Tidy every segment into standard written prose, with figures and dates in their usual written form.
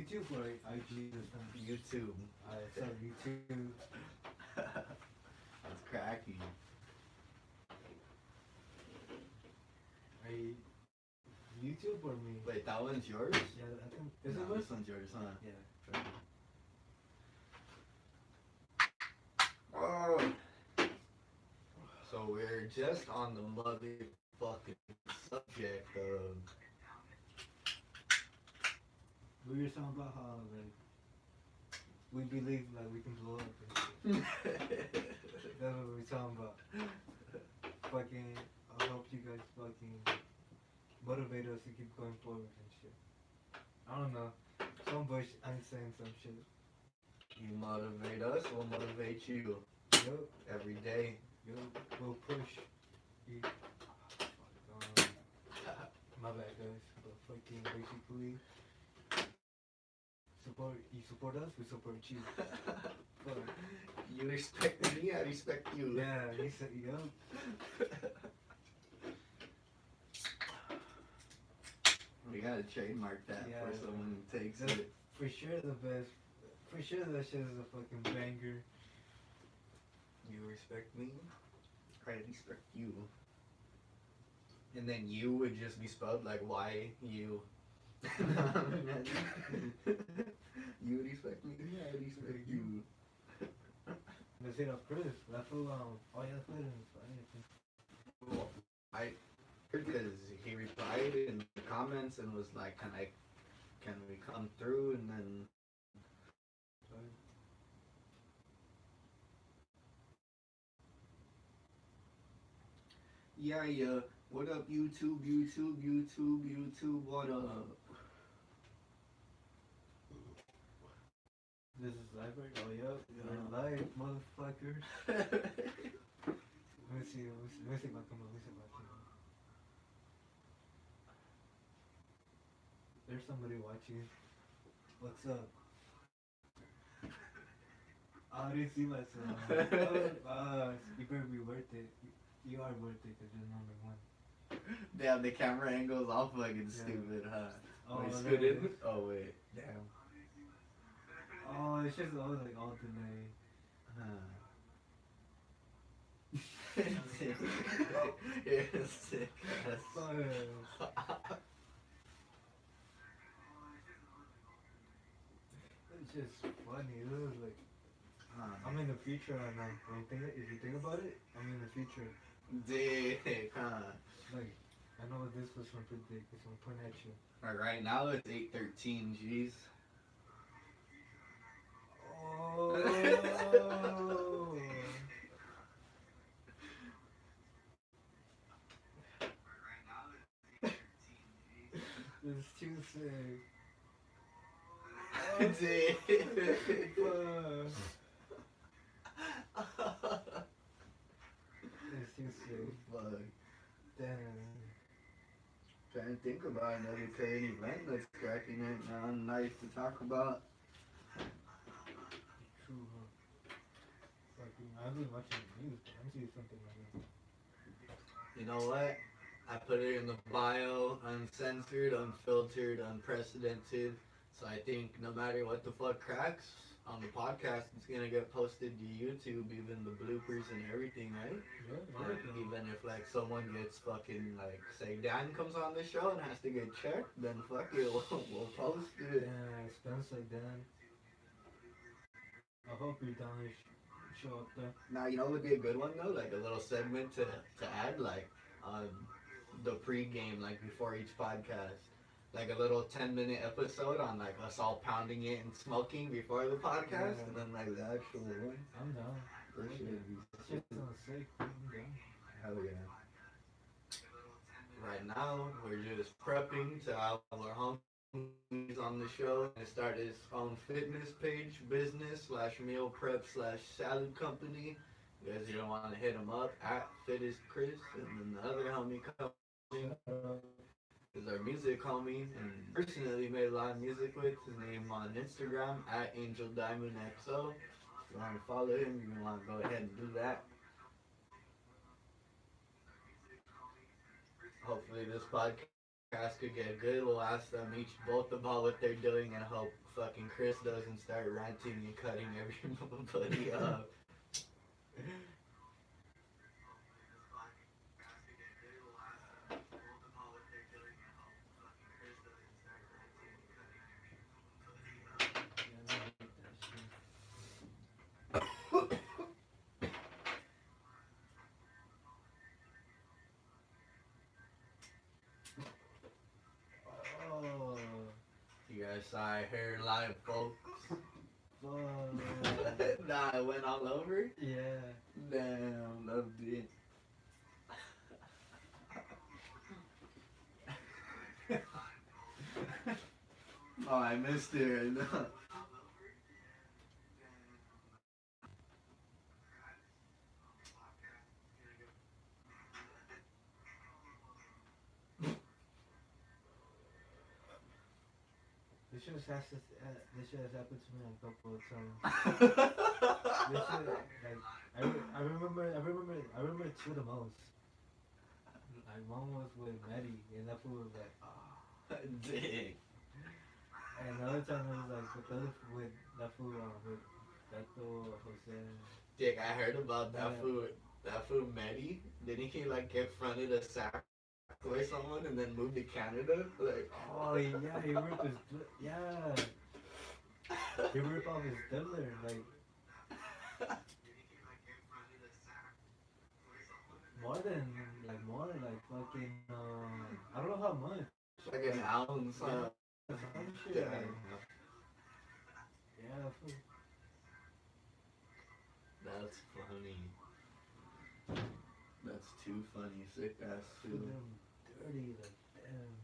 YouTube or IG or something? YouTube. So YouTube. That's cracky. Are you YouTube or me? Wait, that one's yours? Yeah, I think. Is No, it this one's yours, huh? Yeah. Oh. So we're just on the motherfucking subject of. We were talking about how like we believe like we can blow up and shit. That's what we're talking about. Fucking, I hope you guys fucking motivate us to keep going forward and shit. I don't know. Some bush, I'm saying some shit. You motivate us, we'll motivate you. Yo, Every day. yo, we'll push. You, um, my bad, guys. But fucking basically, you support us, we support you. Fuck. You respect me, I respect you. Yeah, he said, yo. We gotta trademark that Yeah, for someone who takes that's it. for sure the best. For sure that shit is a fucking banger. You respect me, I respect you. And then you would just be spelled like Y U. You respect me, I respect you. Let's hit up Chris. That fool, oh yeah, put it in Well, I heard because he replied in the comments and was like, can we come through? And then yeah. What up, YouTube, YouTube, YouTube, YouTube? What up? This is live right? Oh yeah, we're live, motherfuckers. Let me see if I come on, There's somebody watching. What's up? I didn't see myself. You better be worth it. You are worth it because you're number one. Damn, the camera angle's all fucking Yeah. stupid, huh? Oh, wait, there scoot it in? is. Oh, wait. Damn. Oh, it's just always like all delay. You're sick ass. It's just funny. It was like I'm in the future right now. If you think about it, I'm in the future. Dick, huh? Like I know what this was from predict. It's gonna point at you. Alright, right now it's 8:13. Jeez. Oh. It's too sick. Dick. It's too sick. Fuck. Damn. Trying to think about another current event that's cracking right now. Nice to talk about. True, huh? Fucking, I've been watching the news, but I'm seeing something like that. You know what? I put it in the bio, uncensored, unfiltered, unprecedented. So I think no matter what the fuck cracks on the podcast, it's gonna get posted to YouTube, even the bloopers and everything, right? Yeah, Like, even if like someone gets fucking like, say Dan comes on the show and has to get checked, then fuck it, we'll post it. Yeah, Spence like that. I hope you're down to show up there. Now you know what would be a good one though, like a little segment to add, like the pre-game, like before each podcast. Like a little 10-minute episode on like us all pounding it and smoking before the podcast, and then like the actual one. I'm down. For sure. Shit sounds sick. I'm down. Hell yeah. Right now, we're just prepping to have our homies on the show and start his own fitness page, business / meal prep / salad company. You guys, you don't want to hit him up at Fittest Chris, and then the other homie coming is our music homie, and personally made a lot of music with. His name on Instagram at Angel Diamond XO. If you want to follow him, you want to go ahead and do that. Hopefully this podcast POTcast could get good, we'll ask them each both about what they're doing and hope fucking Chris doesn't start ranting and cutting everybody up. Oh, You guys saw I heard live, folks. fuck. Nah, it went all over? Yeah. Damn, loved it. Oh, I missed it right now. This shit has happened to me a couple of times. This shit, like, I remember two the most. Like, one was with Maddie, and that fool was like, ah. Dick. And the other time it was like with that fool, with Beto, Jose. Dick, I heard about that Yeah. food. That food, Medi. Didn't he like get fronted a sack by someone and then moved to Canada? Like, Oh yeah, he ripped his yeah. He ripped off his diddler, like more like fucking I don't know how much. like an ounce. Some shit like, yeah, fool. That's funny. That's too funny. Sick ass Fool too. them dirty, like damn.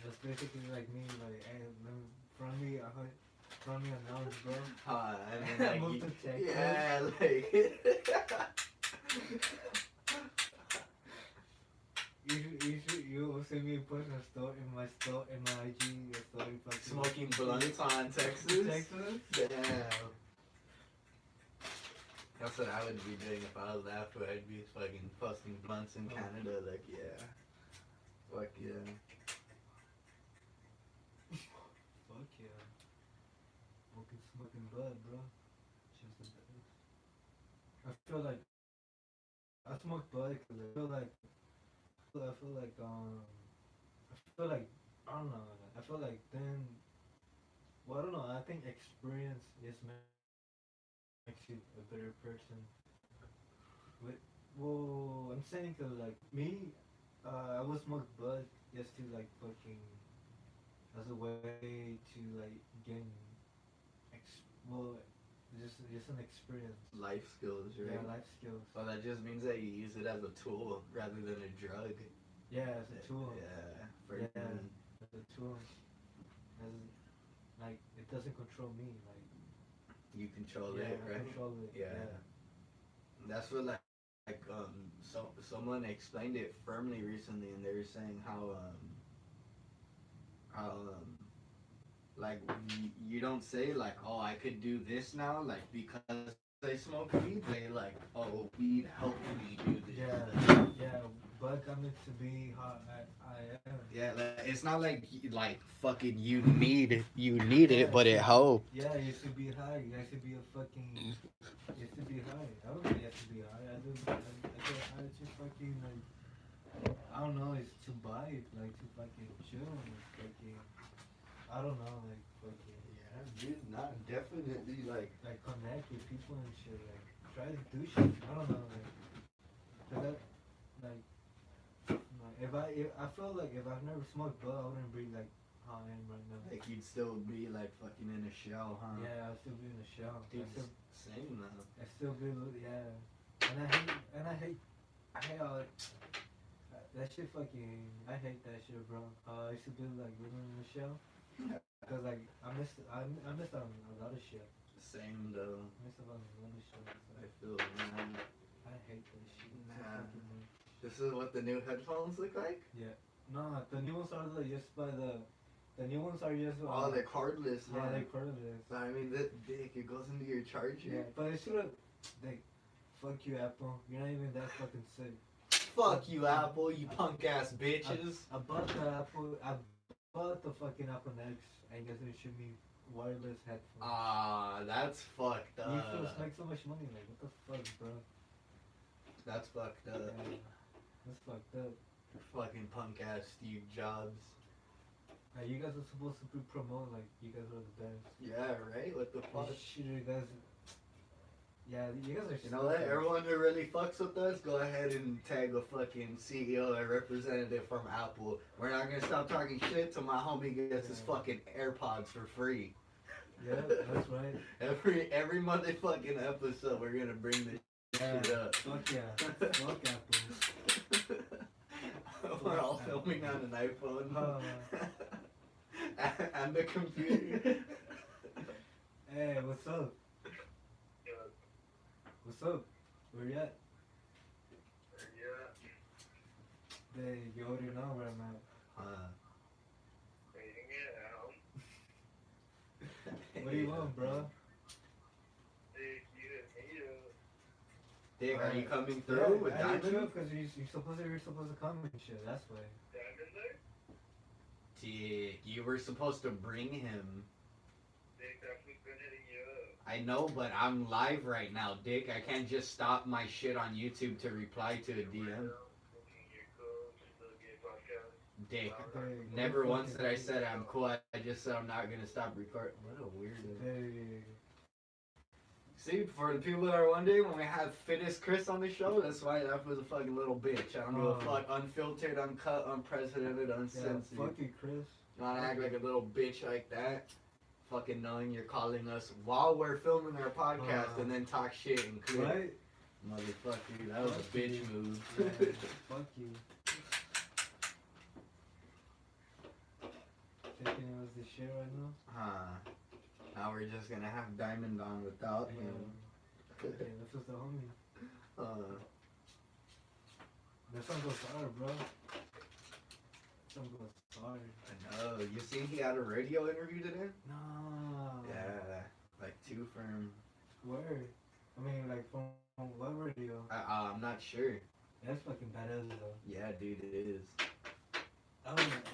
That's basically like me, like hey, front me an ounce, bro. And then, like, Move to Texas. yeah, like. You will see me post in my IG story fucking Smoking blunts on Texas. Texas. Damn. That's what I would be doing if I was that fool. I'd be fucking posting blunts in Canada. Like, yeah. Fuck yeah. Fuck yeah. Smoking bud, bro. Just the best. I feel like I smoke bud because I feel like I don't know. I feel like then. Well, I don't know. I think experience makes you a better person. Well, I'm saying cause like me, I would smoke bud just to like fucking as a way to like gain well just an experience. Life skills, right? Yeah, life skills. Well, that just means that you use it as a tool rather than a drug. Yeah, as a tool. Yeah. As a tool. As like it doesn't control me. Like You control yeah, it, I right? control it. Yeah. That's what someone explained it firmly recently, and they were saying how like you don't say like, oh, I could do this now, like because they smoke weed, they like, oh, weed helped me do this. Yeah, but got me to be how I am. Yeah, like, it's not like fucking you need it, but it helped. Yeah, you should be high. You should be a fucking. You should be high. I don't think you have to be high. I get high to fucking like. I don't know. It's to buy it, like to fucking chill, like fucking. I don't know, like fucking. Yeah, dude, not definitely like. Like connect with people and shit. Like try to do shit. I don't know, like. Cause that, like. If I feel like if I've never smoked bud, I wouldn't be like how I am right now. Like you'd still be like fucking in a shell, huh? Yeah, I'll still be in the shell. Dude, same though. I still be, yeah. And I hate all that shit fucking, I hate that shit, bro. I used to be like living in the shell. Cause like, I missed out on a lot of shit. Same though. I missed out on a lot of shit. So I feel man. I hate that shit. Nah. This is what the new headphones look like? Yeah. No, the new ones are just by the new ones are just. Oh, they're cordless, huh? Yeah, they're cordless. I mean, that dick, it goes into your charger. Yeah, but it should've, like, fuck you, Apple. You're not even that fucking sick. Fuck you, Apple, you punk ass bitches. I bought the Apple. I bought the fucking Apple Next, and you guys gonna ship me wireless headphones. Ah, that's fucked You up. fools make so much money. Like, what the fuck, bro? That's fucked up. Yeah, that's fucked up. Fucking punk ass Steve Jobs. Like, you guys are supposed to promote like you guys are the best. Yeah, right? What the fuck? Shit, you guys. Yeah, you guys are. You know what? Everyone who really fucks with us, go ahead and tag a fucking CEO or representative from Apple. We're not gonna stop talking shit till my homie gets his fucking AirPods for free. Yeah, that's right. Every motherfucking episode, we're gonna bring this shit up. Fuck yeah. Fuck Apple. We're all filming on an iPhone. Uh, And the computer. Hey, what's up? What's up? Where you at? Hey, you already know where I'm at. What do you want, bro? Dick, are you coming through with Diamond? Because you're supposed to come and shit. That's why. Dick, you were supposed to bring him. I know, but I'm live right now, Dick. I can't just stop my shit on YouTube to reply to a DM. Dick, never once did I said I'm cool. I just said I'm not gonna stop recording. What a weirdo. Hey. See, for the people that are wondering, when we have Fittest Chris on the show, that's why that was a fucking little bitch. I don't give a fuck. Unfiltered, uncut, unprecedented, uncensored. Yeah, fuck you, Chris. You wanna act like a little bitch like that? Fucking knowing you're calling us while we're filming our podcast and then talk shit and clip. Right? Motherfucker, that was a bitch move. Yeah, fuck you. Thinking it was the shit right now? Huh. Now we're just gonna have Diamond on without him. Okay, this was the homie. That song goes hard, bro. That song goes hard. I know. You seen he had a radio interview today? No. Yeah, like 2 from. Where? I mean, like from what radio? I'm not sure. That's fucking badass though. Yeah, dude, it is. I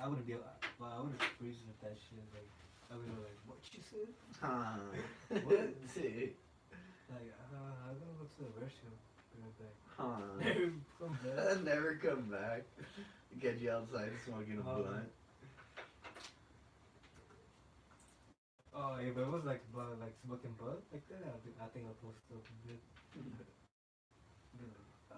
wouldn't be, well, I wouldn't freeze with that shit. Like, I would be like, what you said? Huh. What? Dude. Like, I'm gonna go to the restroom. Be right back. Huh. Come back. Never come back. Get you outside smoking a blunt. Oh, if it was like smoking bud like that, I think I'll post up a bit. Be like, so.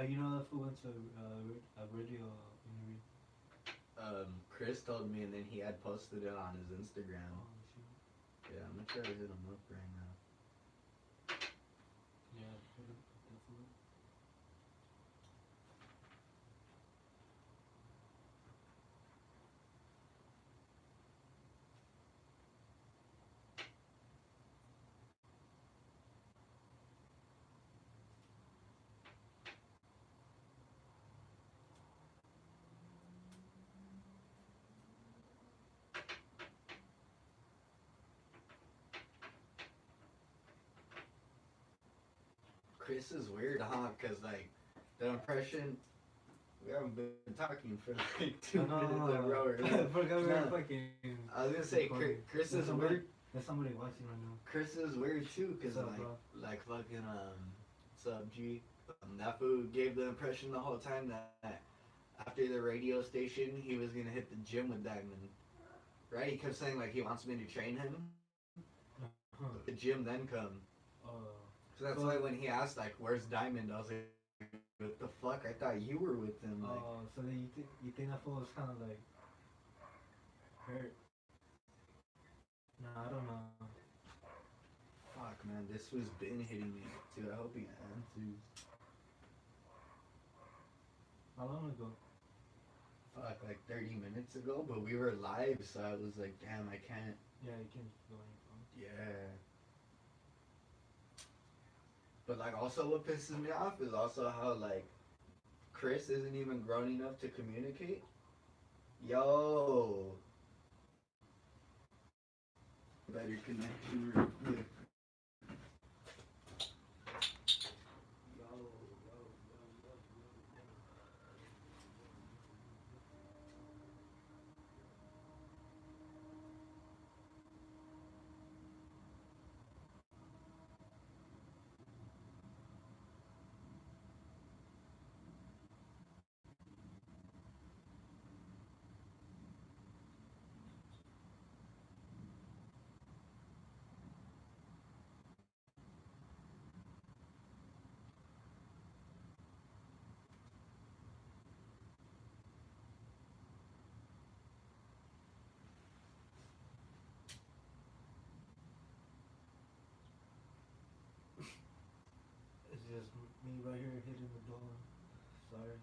You know that fool went to a radio interview. Chris told me, and then he had posted it on his Instagram. Oh, shit. Yeah, I'm gonna try to hit him up right now. Yeah, definitely. Chris is weird, huh? Cause like the impression. We haven't been talking for like 2 minutes in a row. I forgot we were No. fucking. I was gonna say Chris is weird. There's somebody watching right now. Chris is weird too, cause What's up, like fucking what's up, G? That fool gave the impression the whole time that after the radio station he was gonna hit the gym with Diamond, right? He kept saying like he wants me to train him. The gym then come. So that's why when he asked like where's Diamond, I was like, what the fuck? I thought you were with him. Like, so then you think that fool was kind of like hurt? No, I don't know. fuck, man, this was been hitting me too. I hope he answers. How long ago? Fuck, like 30 minutes ago, but we were live, so I was like, damn, I can't. Yeah, you can go on your phone. Yeah. But like, also what pisses me off is also how like Chris isn't even grown enough to communicate. Yo, better connection real quick. It's just me right here hitting the door. Sorry.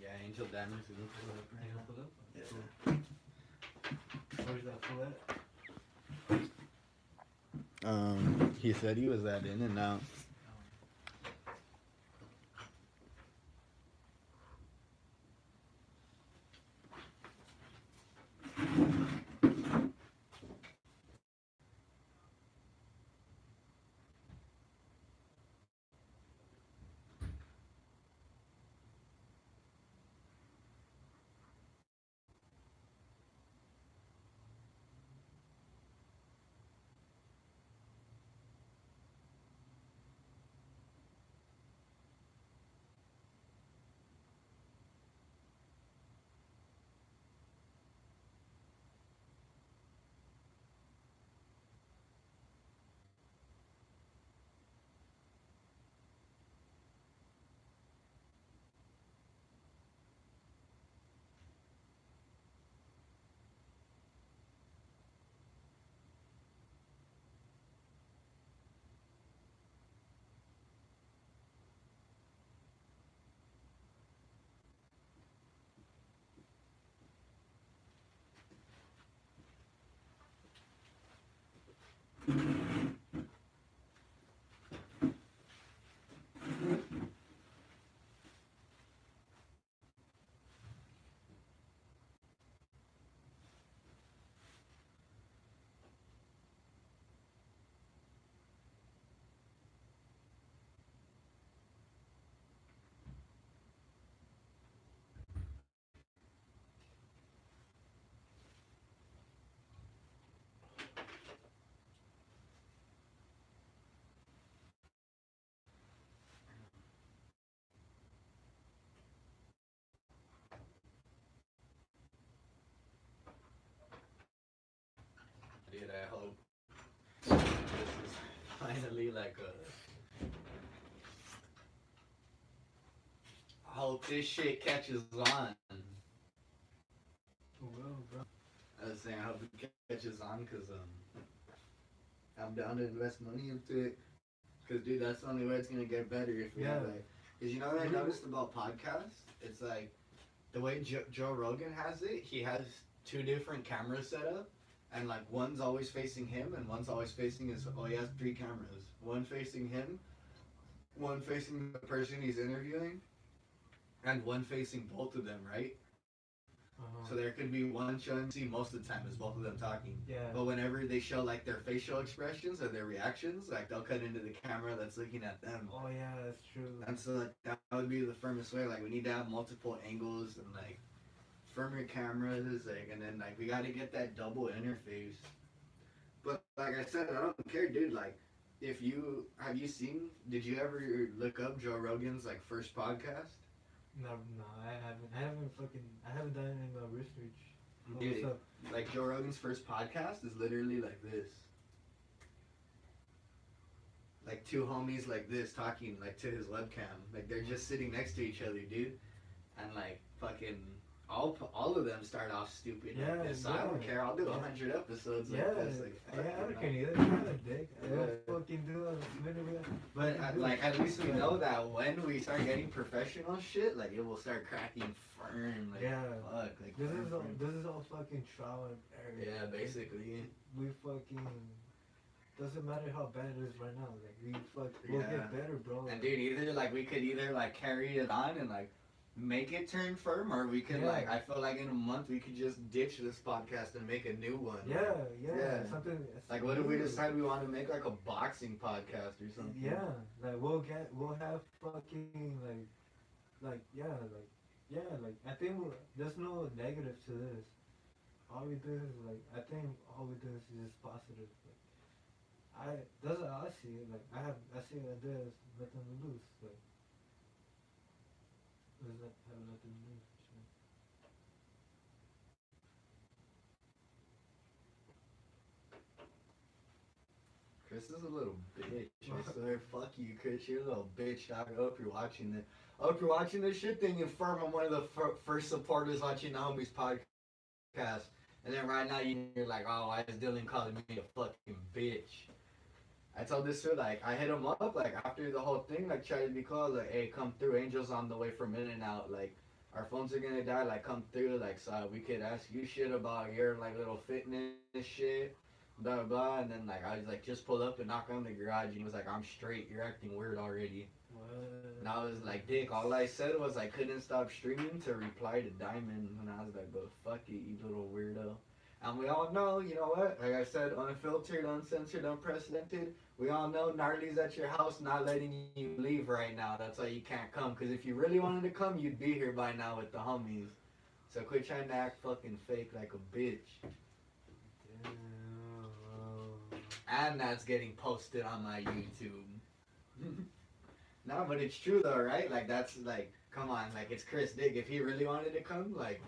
Yeah, Angel Diamonds is Hang up with them? Yeah. Where's that fool at? He said he was at In and Out. Dude, I hope this is finally like a. I hope this shit catches on. I was saying I hope it catches on because I'm down to invest money into it. Because, dude, that's the only way it's going to get better if we have, like... Because you know what I noticed about podcasts? It's like, the way Joe Rogan has it, he has 2 different cameras set up. And, like, one's always facing him and one's always facing his... Oh, he has 3 cameras. One facing him, one facing the person he's interviewing, and one facing both of them, right? So there could be one showing, see, most of the time is both of them talking. Yeah. But whenever they show like their facial expressions or their reactions, like they'll cut into the camera that's looking at them. Oh yeah, that's true. And so like that would be the firmest way. Like we need to have multiple angles and like firmer cameras, like, and then like we got to get that double interface. But like I said, I don't care, dude. Like, if you did you ever look up Joe Rogan's like first podcast? No, I haven't done any research. Dude, like Joe Rogan's first podcast is literally like this. Like 2 homies like this talking like to his webcam. Like they're just sitting next to each other, dude. And like fucking all of them start off stupid like this. So I don't care. I'll do 100 episodes like this. Like, I don't care either. I'm a dick. I don't fucking do it. But like at least we know that when we start getting professional shit, like it will start cracking firm. Like, fuck. Like this is all fucking trial and error. Yeah, basically. We fucking. Doesn't matter how bad it is right now. Like we'll get better, bro. And dude, we could either carry it on and like make it turn firm, or we could like I feel like in a month we could just ditch this podcast and make a new one. Yeah. Something like what if we decide we want to make like a boxing podcast or something? Yeah, like we'll have fucking like I think there's no negative to this. All we do is I think all we do is just positive. That's how I see it. Like I see it like there's nothing to lose. Like there's have nothing to lose. Chris is a little bitch. I swear, fuck you, Chris. You're a little bitch, dog. I hope you're watching this. I hope you're watching this shit thing. Infirm, I'm one of the first supporters watching the Homies podcast. And then right now you're like, oh, why is Dylan calling me a fucking bitch? I told this dude, like, I hit him up, like, after the whole thing, like, tried to be close, like, hey, come through, Angel's on the way from In-N-Out, like, our phones are gonna die, like, come through, like, so we could ask you shit about your, like, little fitness shit, blah, blah, blah, and then, like, I was like, just pull up and knock on the garage, and he was like, I'm straight, you're acting weird already. What? And I was like, dick, all I said was I couldn't stop streaming to reply to Diamond, and I was like, but fuck it, you little weirdo. And we all know, you know what, like I said, unfiltered, uncensored, unprecedented, we all know Gnarly's at your house not letting you leave right now. That's why you can't come. Because if you really wanted to come, you'd be here by now with the homies. So quit trying to act fucking fake like a bitch. Damn. And that's getting posted on my YouTube. No, but it's true though, right? Like that's like, come on, like it's Chris Dick. If he really wanted to come, like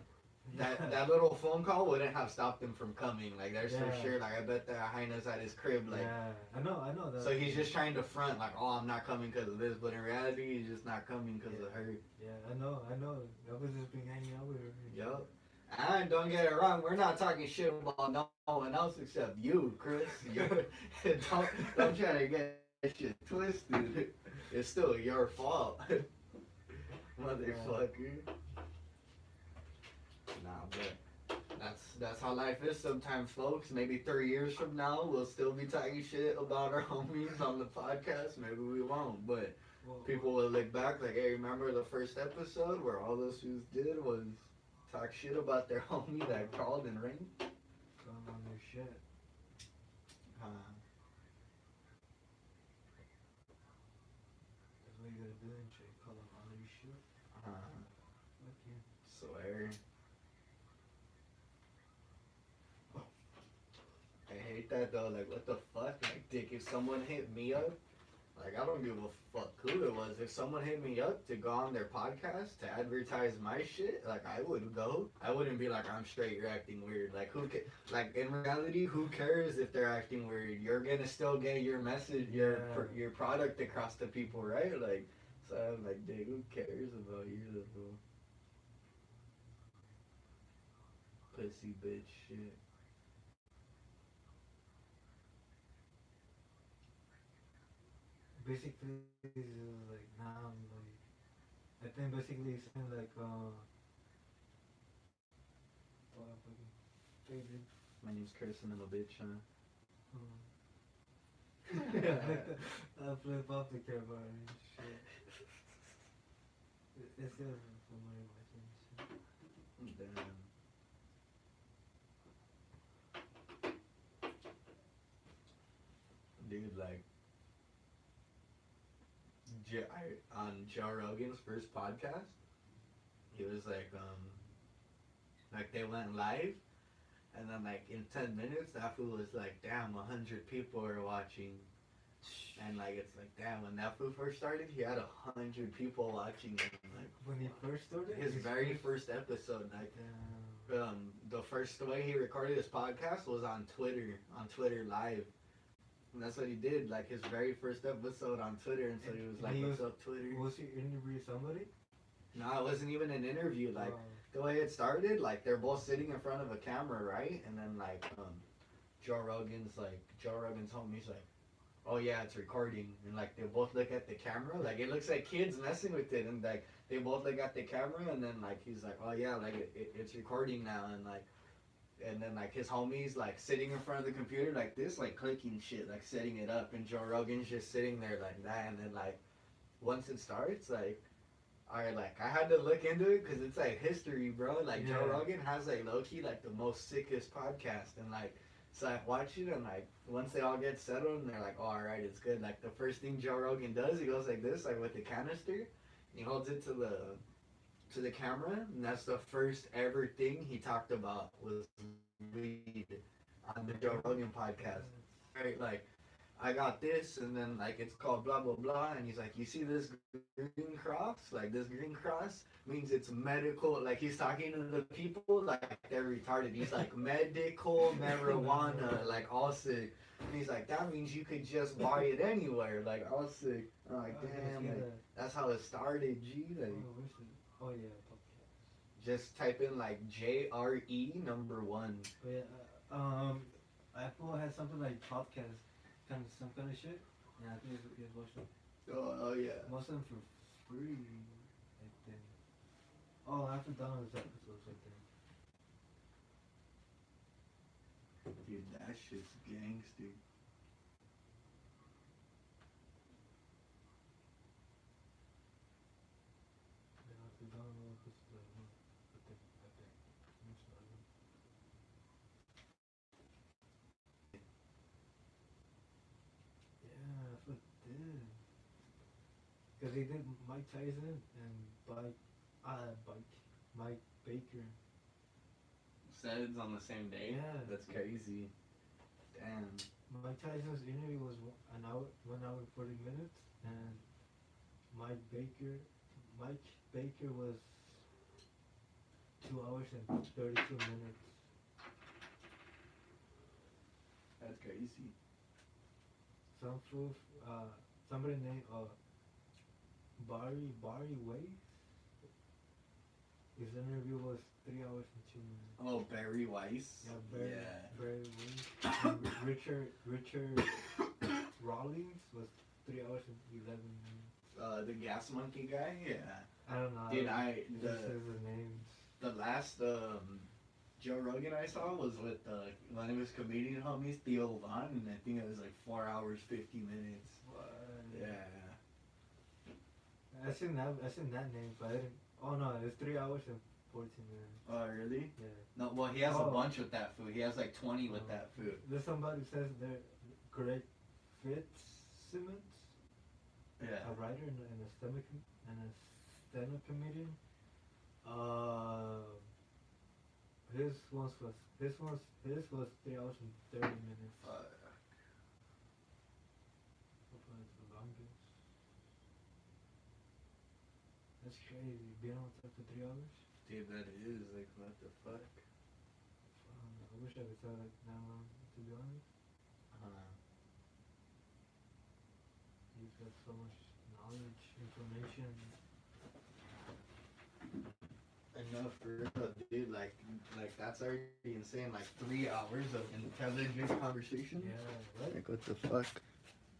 that little phone call wouldn't have stopped him from coming. Like there's for sure, like I bet that Highness at his crib, like I know that. So he's just trying to front like, oh, I'm not coming because of this, but in reality he's just not coming because of her. Yeah, I know. I was just been hanging out with her. Yup. And don't get it wrong, we're not talking shit about no one else except you, Chris. don't try to get shit twisted. It's still your fault. Motherfucker. Nah, but that's how life is sometimes, folks. Maybe 3 years from now, we'll still be talking shit about our homies on the podcast. Maybe we won't, but people will look back like, hey, remember the first episode where all those dudes did was talk shit about their homie that called and rang? Going on their shit. That's what you gotta do and shit. Call them on their shit. Fuck you. Swear. I hate that though, like what the fuck? Like dick, if someone hit me up, like I don't give a fuck who it was. If someone hit me up to go on their podcast to advertise my shit, like I would go. I wouldn't be like, I'm straight, you're acting weird. Like like in reality, who cares if they're acting weird? You're gonna still get your message, your product across to people, right? Like, so I'm like, dude, who cares about you little pussy bitch shit? basically like now like I think basically it's saying like fucking favorite. My name's cursing little bitch, huh? I flip off the camera and shit. It's just for my watching shit. Damn. Dude, like, on Joe Rogan's first podcast, he was like they went live, and then like in 10 minutes, that fool was like, damn, 100 people are watching. And like it's like damn, when that fool first started, he had 100 people watching. Like When he first started, his very first episode, like the first way he recorded his podcast was on Twitter Live. And that's what he did, like his very first episode on Twitter, and so he was like, "What's up, Twitter?" Was he interviewing somebody? No, it wasn't even an interview. Like the way it started, like they're both sitting in front of a camera, right? And then like Joe Rogan's homie's like, oh yeah, it's recording, and like they both look at the camera, like it looks like kids messing with it, and like they both look at the camera, and then like he's like, oh yeah, like it's recording now, and then like his homies like sitting in front of the computer like this, like clicking shit, like setting it up, and Joe Rogan's just sitting there like that, and then like once it starts, like alright, like I had to look into it because it's like history, bro. Like Joe Rogan has like low key like the most sickest podcast, and like. So I watch it, and like once they all get settled and they're like, oh, alright, it's good. Like the first thing Joe Rogan does, he goes like this, like with the canister. He holds it to the camera, and that's the first ever thing he talked about was weed on the Joe Rogan podcast. Right, like I got this, and then like it's called blah blah blah, and he's like, you see this green cross? Like this green cross means it's medical. Like he's talking to the people like they're retarded. He's like medical marijuana, like all sick. And he's like, that means you could just buy it anywhere, like all sick. I'm like, damn, like, that's how it started, G. Like, oh yeah, podcast. Just type in like JRE number 1. Oh yeah, Apple has something like podcast. Some kind of shit. Yeah, I think it's watched it. Oh yeah. Most of them for free, I think. Oh, I have to download this episodes, I think. Dude, that shit's gangster. Yeah, I have to download this, I think. Yeah, that's what it did. Because they did Mike Tyson and Mike Baker. Said on the same day? Yeah. That's crazy. Damn. Mike Tyson's interview was 1 hour and 40 minutes, and Mike Baker was 2 hours and 32 minutes. That's crazy. Some proof, somebody named Barry Weiss. His interview was 3 hours and 2 minutes. Oh, Barry Weiss. Yeah, Barry Weiss. And Richard Rawlings was 3 hours and 11 minutes. The gas monkey guy. Yeah. I don't know. Dude, this is the names. The last Joe Rogan I saw was with one of his comedian homies, Theo Von, and I think it was like 4 hours 50 minutes. What? Yeah. I seen that name, but I didn't. Oh no, it's 3 hours and 14 minutes. Oh really? Yeah. No, well he has a bunch with that food. He has like 20 with that food. There's somebody who says they're Greg Fitzsimmons. Yeah. A writer and a stand-up comedian. His was 3 hours and 30 minutes. The longest. That's crazy. Being on top for 3 hours. Dude, that is like what the fuck. I wish I could tell it that long. To be honest, you've got so much knowledge, information. Enough for real, dude. Like that's already insane. Like 3 hours of intelligent conversation. Yeah, right? Like what the fuck?